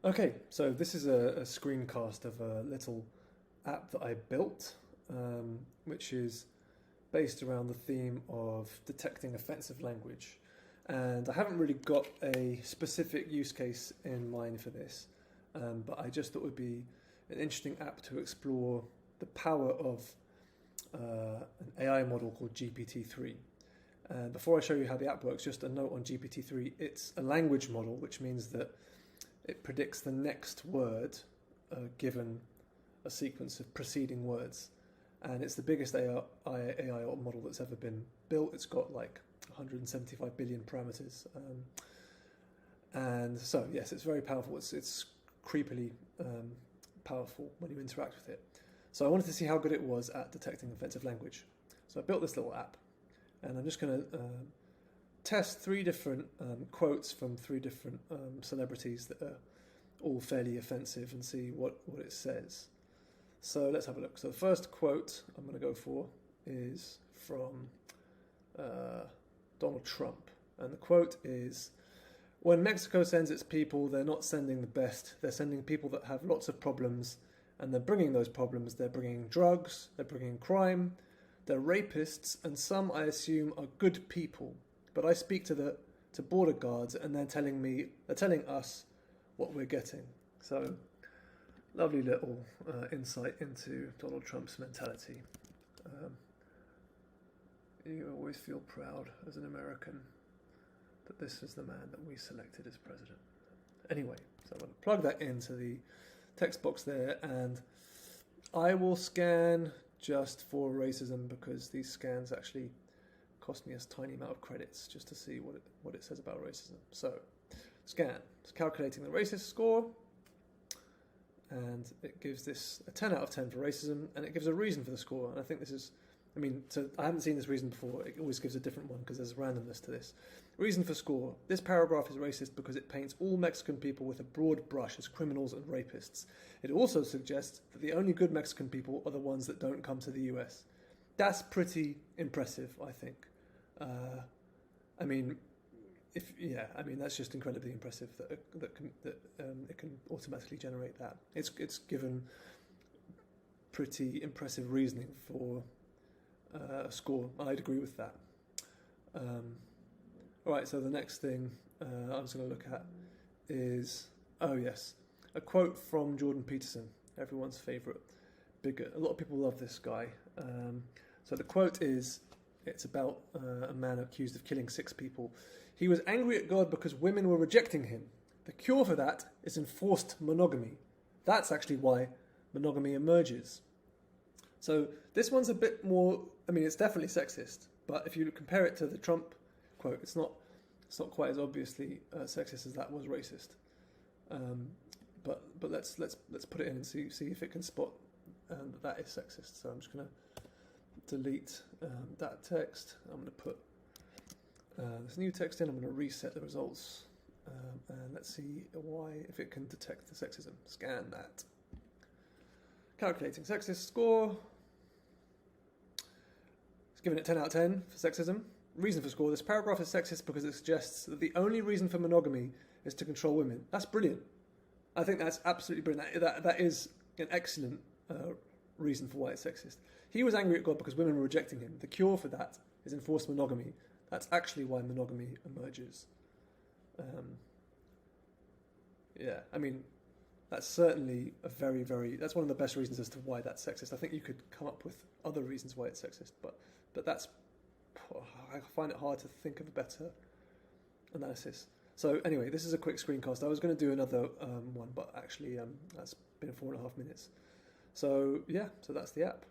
Okay, so this is a screencast of a little app that I built, which is based around the theme of detecting offensive language. And I haven't really got a specific use case in mind for this, but I just thought it would be an interesting app to explore the power of an AI model called GPT-3. And before I show you how the app works, just a note on GPT-3. It's a language model, which means that it predicts the next word given a sequence of preceding words. And it's the biggest AI model that's ever been built. It's got like 175 billion parameters. And so, yes, it's very powerful. It's creepily powerful when you interact with it. So I wanted to see how good it was at detecting offensive language. So I built this little app. And I'm just going to test three different quotes from three different celebrities that are all fairly offensive and see what it says. So let's have a look. So the first quote I'm going to go for is from Donald Trump. And the quote is, "When Mexico sends its people, they're not sending the best. They're sending people that have lots of problems, and they're bringing those problems. They're bringing drugs, they're bringing crime, they're rapists, and some, I assume, are good people. But I speak to border guards, and they're telling us what we're getting." So, lovely little insight into Donald Trump's mentality. You always feel proud as an American that this is the man that we selected as president. Anyway, so I'm going to plug that into the text box there, and I will scan just for racism because these scans actually cost me a tiny amount of credits just to see what it says about racism. So, scan. It's calculating the racist score, and it gives this a 10 out of 10 for racism, and it gives a reason for the score. And I think this is, I haven't seen this reason before. It always gives a different one because there's randomness to this. Reason for score. This paragraph is racist because it paints all Mexican people with a broad brush as criminals and rapists. It also suggests that the only good Mexican people are the ones that don't come to the US. That's pretty impressive, I think. That's just incredibly impressive that it can automatically generate that. It's given pretty impressive reasoning for a score. I'd agree with that. All right, so the next thing I'm just going to look at is, a quote from Jordan Peterson, everyone's favourite bigot. A lot of people love this guy. So the quote is, it's about a man accused of killing 6 people. "He was angry at God because women were rejecting him. The cure for that is enforced monogamy. That's actually why monogamy emerges." So this one's a bit more, it's definitely sexist, but if you compare it to the Trump quote, it's not quite as obviously sexist as that was racist. But let's put it in and see if it can spot that is sexist. So I'm just going to delete that text. I'm going to put this new text in. I'm going to reset the results, and let's see if it can detect the sexism. Scan that. Calculating sexist score. It's given it 10 out of 10 for sexism. Reason for score. This paragraph is sexist because it suggests that the only reason for monogamy is to control women. That's brilliant. I think that's absolutely brilliant. That is an excellent reason for why it's sexist. He was angry at God because women were rejecting him. The cure for that is enforced monogamy. That's actually why monogamy emerges. That's certainly that's one of the best reasons as to why that's sexist. I think you could come up with other reasons why it's sexist, but that's, I find it hard to think of a better analysis. So anyway, this is a quick screencast. I was going to do another one, but actually that's been 4.5 minutes. So yeah, so that's the app.